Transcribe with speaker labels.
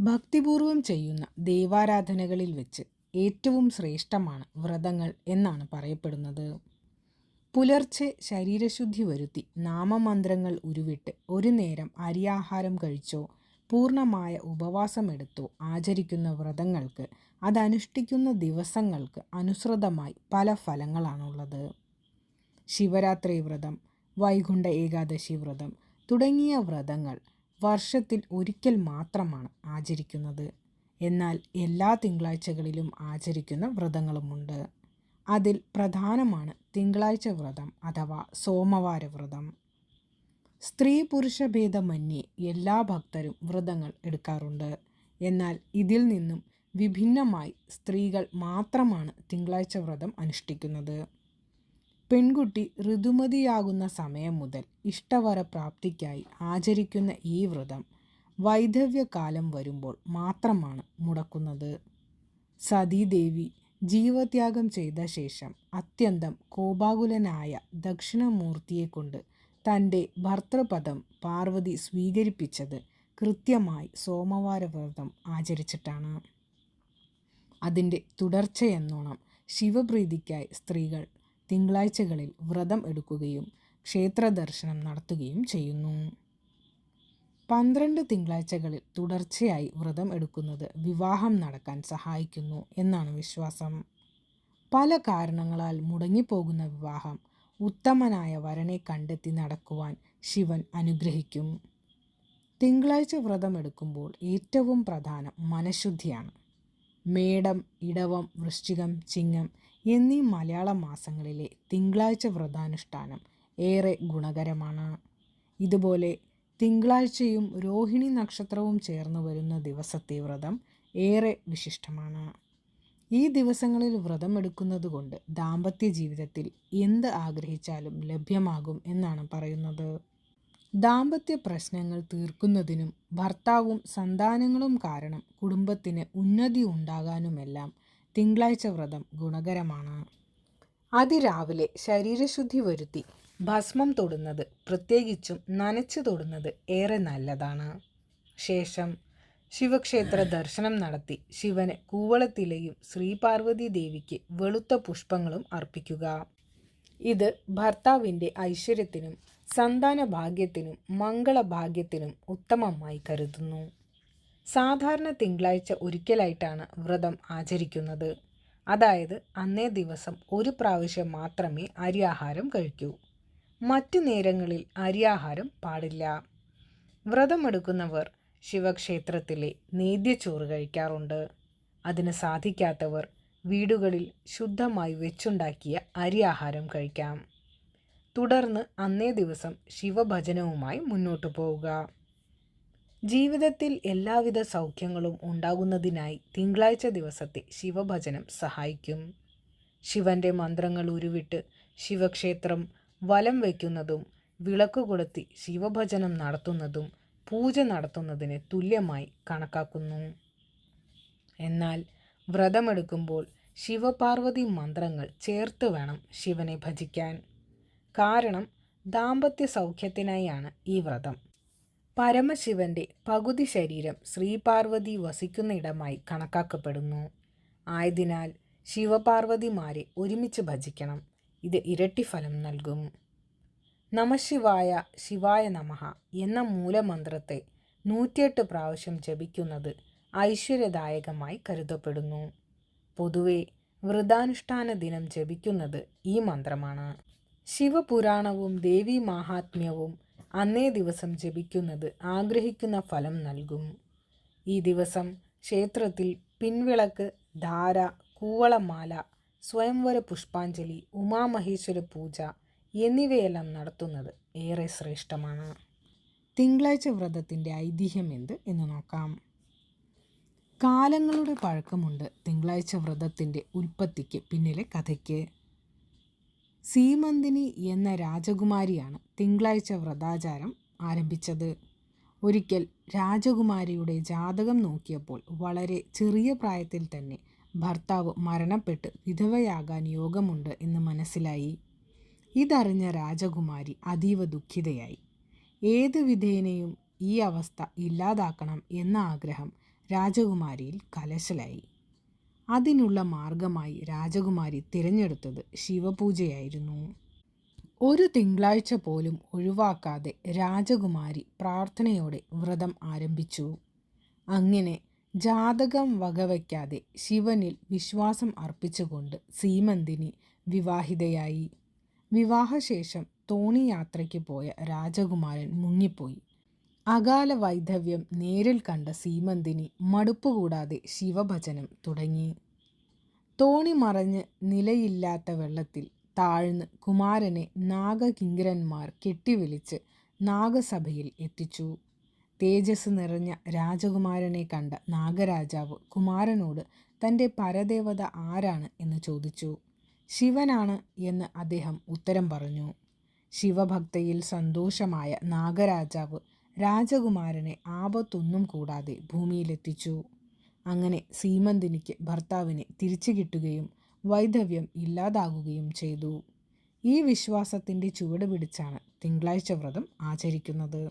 Speaker 1: ഭക്തിപൂർവം ചെയ്യുന്ന ദൈവാരാധനകളിൽ വെച്ച് ഏറ്റവും ശ്രേഷ്ഠമാണ് വ്രതങ്ങൾ എന്നാണ് പറയപ്പെടുന്നത്. പുലർച്ചെ ശരീരശുദ്ധി വരുത്തി നാമമന്ത്രങ്ങൾ ഉരുവിട്ട് ഒരു നേരം അരിയാഹാരം കഴിച്ചോ പൂർണ്ണമായ ഉപവാസമെടുത്തോ ആചരിക്കുന്ന വ്രതങ്ങൾക്ക് അതനുഷ്ഠിക്കുന്ന ദിവസങ്ങൾക്ക് അനുസൃതമായി പല ഫലങ്ങളാണുള്ളത്. ശിവരാത്രി വ്രതം, വൈകുണ്ഠ ഏകാദശി വ്രതം തുടങ്ങിയ വ്രതങ്ങൾ വർഷത്തിൽ ഒരിക്കൽ മാത്രമാണ് ആചരിക്കുന്നത്. എന്നാൽ എല്ലാ തിങ്കളാഴ്ചകളിലും ആചരിക്കുന്ന വ്രതങ്ങളുമുണ്ട്. അതിൽ പ്രധാനമാണ് തിങ്കളാഴ്ച വ്രതം അഥവാ സോമവാര വ്രതം. സ്ത്രീ പുരുഷ ഭേദമന്യേ എല്ലാ ഭക്തരും വ്രതങ്ങൾ എടുക്കാറുണ്ട്. എന്നാൽ ഇതിൽ നിന്നും വിഭിന്നമായി സ്ത്രീകൾ മാത്രമാണ് തിങ്കളാഴ്ച വ്രതം അനുഷ്ഠിക്കുന്നത്. പെൺകുട്ടി ഋതുമതിയാകുന്ന സമയം മുതൽ ഇഷ്ടവര പ്രാപ്തിക്കായി ആചരിക്കുന്ന ഈ വ്രതം വൈധവ്യകാലം വരുമ്പോൾ മാത്രമാണ് മുടക്കുന്നത്. സതീദേവി ജീവത്യാഗം ചെയ്ത ശേഷം അത്യന്തം കോപാകുലനായ ദക്ഷിണമൂർത്തിയെക്കൊണ്ട് തൻ്റെ ഭർത്തൃപദം പാർവതി സ്വീകരിപ്പിച്ചത് കൃത്യമായി സോമവാര വ്രതം ആചരിച്ചിട്ടാണ്. അതിൻ്റെ തുടർച്ചയെന്നോണം ശിവപ്രീതിക്കായി സ്ത്രീകൾ തിങ്കളാഴ്ചകളിൽ വ്രതം എടുക്കുകയും ക്ഷേത്ര ദർശനം നടത്തുകയും ചെയ്യുന്നു. 12 തിങ്കളാഴ്ചകളിൽ തുടർച്ചയായി വ്രതം എടുക്കുന്നത് വിവാഹം നടക്കാൻ സഹായിക്കുന്നു എന്നാണ് വിശ്വാസം. പല കാരണങ്ങളാൽ മുടങ്ങിപ്പോകുന്ന വിവാഹം ഉത്തമനായ വരനെ കണ്ടെത്തി നടക്കുവാൻ ശിവൻ അനുഗ്രഹിക്കും. തിങ്കളാഴ്ച വ്രതം എടുക്കുമ്പോൾ ഏറ്റവും പ്രധാനം മനഃശുദ്ധിയാണ്. മേടം, ഇടവം, വൃശ്ചികം, ചിങ്ങം എന്നീ മലയാള മാസങ്ങളിലെ തിങ്കളാഴ്ച വ്രതാനുഷ്ഠാനം ഏറെ ഗുണകരമാണ്. ഇതുപോലെ തിങ്കളാഴ്ചയും രോഹിണി നക്ഷത്രവും ചേർന്ന് വരുന്ന ദിവസത്തെ വ്രതം ഏറെ വിശിഷ്ടമാണ്. ഈ ദിവസങ്ങളിൽ വ്രതം എടുക്കുന്നത് കൊണ്ട് ദാമ്പത്യ ജീവിതത്തിൽ എന്ത് ആഗ്രഹിച്ചാലും ലഭ്യമാകും എന്നാണ് പറയുന്നത്. ദാമ്പത്യ പ്രശ്നങ്ങൾ തീർക്കുന്നതിനും ഭർത്താവും സന്താനങ്ങളും കാരണം കുടുംബത്തിന് ഉന്നതി ഉണ്ടാകാനുമെല്ലാം തിങ്കളാഴ്ച വ്രതം ഗുണകരമാണ്. അതിരാവിലെ ശരീരശുദ്ധി വരുത്തി ഭസ്മം തൊടുന്നത്, പ്രത്യേകിച്ചും നനച്ചു തൊടുന്നത് ഏറെ നല്ലതാണ്. ശേഷം ശിവക്ഷേത്ര ദർശനം നടത്തി ശിവന് കൂവളത്തിലയും ശ്രീപാർവതി ദേവിക്ക് വെളുത്ത പുഷ്പങ്ങളും അർപ്പിക്കുക. ഇത് ഭർത്താവിൻ്റെ ഐശ്വര്യത്തിനും സന്താന ഭാഗ്യത്തിനും മംഗളഭാഗ്യത്തിനും ഉത്തമമായി കരുതുന്നു. സാധാരണ തിങ്കളാഴ്ച ഒരിക്കലായിട്ടാണ് വ്രതം ആചരിക്കുന്നത്. അതായത് അന്നേ ദിവസം ഒരു പ്രാവശ്യം മാത്രമേ അരിയാഹാരം കഴിക്കൂ. മറ്റു നേരങ്ങളിൽ അരിയാഹാരം പാടില്ല. വ്രതമെടുക്കുന്നവർ ശിവക്ഷേത്രത്തിലെ നേദ്യച്ചോറ് കഴിക്കാറുണ്ട്. അതിന് സാധിക്കാത്തവർ വീടുകളിൽ ശുദ്ധമായി വെച്ചുണ്ടാക്കിയ അരിയാഹാരം കഴിക്കാം. തുടർന്ന് അന്നേ ദിവസം ശിവഭജനവുമായി മുന്നോട്ടു പോവുക. ജീവിതത്തിൽ എല്ലാവിധ സൗഖ്യങ്ങളും ഉണ്ടാകുന്നതിനായി തിങ്കളാഴ്ച ദിവസത്തെ ശിവഭജനം സഹായിക്കും. ശിവന്റെ മന്ത്രങ്ങൾ ഉരുവിട്ട് ശിവക്ഷേത്രം വലം വയ്ക്കുന്നതും വിളക്ക് കൊളുത്തി ശിവഭജനം നടത്തുന്നതും പൂജ നടത്തുന്നതിന് തുല്യമായി കണക്കാക്കുന്നു. എന്നാൽ വ്രതമെടുക്കുമ്പോൾ ശിവപാർവതി മന്ത്രങ്ങൾ ചേർത്ത് വേണം ശിവനെ ഭജിക്കാൻ. കാരണം ദാമ്പത്യ സൗഖ്യത്തിനായാണ് ഈ വ്രതം. പരമശിവന്റെ പകുതി ശരീരം ശ്രീപാർവതി വസിക്കുന്ന ഇടമായി കണക്കാക്കപ്പെടുന്നു. ആയതിനാൽ ശിവപാർവതിമാരെ ഒരുമിച്ച് ഭജിക്കണം. ഇത് ഇരട്ടി ഫലം നൽകും. നമഃശിവായ ശിവായ നമഃ എന്ന മൂലമന്ത്രത്തെ 108 പ്രാവശ്യം ജപിക്കുന്നത് ഐശ്വര്യദായകമായി കരുതപ്പെടുന്നു. പൊതുവെ വ്രതാനുഷ്ഠാന ദിനം ജപിക്കുന്നത് ഈ മന്ത്രമാണ്. ശിവപുരാണവും ദേവീ മാഹാത്മ്യവും അന്നേ ദിവസം ജപിക്കുന്നത് ആഗ്രഹിക്കുന്ന ഫലം നൽകും. ഈ ദിവസം ക്ഷേത്രത്തിൽ പിൻവിളക്ക്, ധാര, കൂവളമാല, സ്വയംവര പുഷ്പാഞ്ജലി, ഉമാമഹേശ്വര പൂജ എന്നിവയെല്ലാം നടത്തുന്നത് ഏറെ ശ്രേഷ്ഠമാണ്. തിങ്കളാഴ്ച വ്രതത്തിൻ്റെ ഐതിഹ്യം എന്ത് എന്ന് നോക്കാം. കാലങ്ങളുടെ പഴക്കമുണ്ട് തിങ്കളാഴ്ച വ്രതത്തിൻ്റെ ഉൽപ്പത്തിക്ക് പിന്നിലെ കഥയ്ക്ക്. സീമന്തിനി എന്ന രാജകുമാരിയാണ് തിങ്കളാഴ്ച വ്രതാചാരം ആരംഭിച്ചത്. ഒരിക്കൽ രാജകുമാരിയുടെ ജാതകം നോക്കിയപ്പോൾ വളരെ ചെറിയ പ്രായത്തിൽ തന്നെ ഭർത്താവ് മരണപ്പെട്ട് വിധവയാകാൻ യോഗമുണ്ട് എന്ന് മനസ്സിലായി. ഇതറിഞ്ഞ രാജകുമാരി അതീവ ദുഃഖിതയായി. ഏത് വിധേനയും ഈ അവസ്ഥ ഇല്ലാതാക്കണം എന്ന ആഗ്രഹം രാജകുമാരിയിൽ കലശലായി. അതിനുള്ള മാർഗമായി രാജകുമാരി തിരഞ്ഞെടുത്തത് ശിവപൂജയായിരുന്നു. ഒരു തിങ്കളാഴ്ച പോലും ഒഴിവാക്കാതെ രാജകുമാരി പ്രാർത്ഥനയോടെ വ്രതം ആരംഭിച്ചു. അങ്ങനെ ജാതകം വകവയ്ക്കാതെ ശിവനിൽ വിശ്വാസം അർപ്പിച്ചുകൊണ്ട് സീമന്തിനി വിവാഹിതയായി. വിവാഹശേഷം തോണിയാത്രയ്ക്ക് പോയ രാജകുമാരൻ മുങ്ങിപ്പോയി. അകാല വൈധവ്യം നേരിൽ കണ്ട സീമന്തിനി മടുപ്പുകൂടാതെ ശിവഭജനം തുടങ്ങി. തോണി മറഞ്ഞ് നിലയില്ലാത്ത വെള്ളത്തിൽ താഴ്ന്ന് കുമാരനെ നാഗകിങ്കരന്മാർ കെട്ടിവലിച്ച് നാഗസഭയിൽ എത്തിച്ചു. തേജസ് നിറഞ്ഞ രാജകുമാരനെ കണ്ട നാഗരാജാവ് കുമാരനോട് തൻ്റെ പരദേവത ആരാണ് എന്ന് ചോദിച്ചു. ശിവനാണ് എന്ന് അദ്ദേഹം ഉത്തരം പറഞ്ഞു. ശിവഭക്തയിൽ സന്തോഷമായ നാഗരാജാവ് രാജകുമാരനെ ആപത്തൊന്നും കൂടാതെ ഭൂമിയിലെത്തിച്ചു. അങ്ങനെ സീമന്തിനിക്ക് ഭർത്താവിനെ തിരിച്ചു കിട്ടുകയും വൈധവ്യം ഇല്ലാതാകുകയും ചെയ്തു. ഈ വിശ്വാസത്തിൻ്റെ ചുവട് പിടിച്ചാണ് തിങ്കളാഴ്ച വ്രതം ആചരിക്കുന്നത്.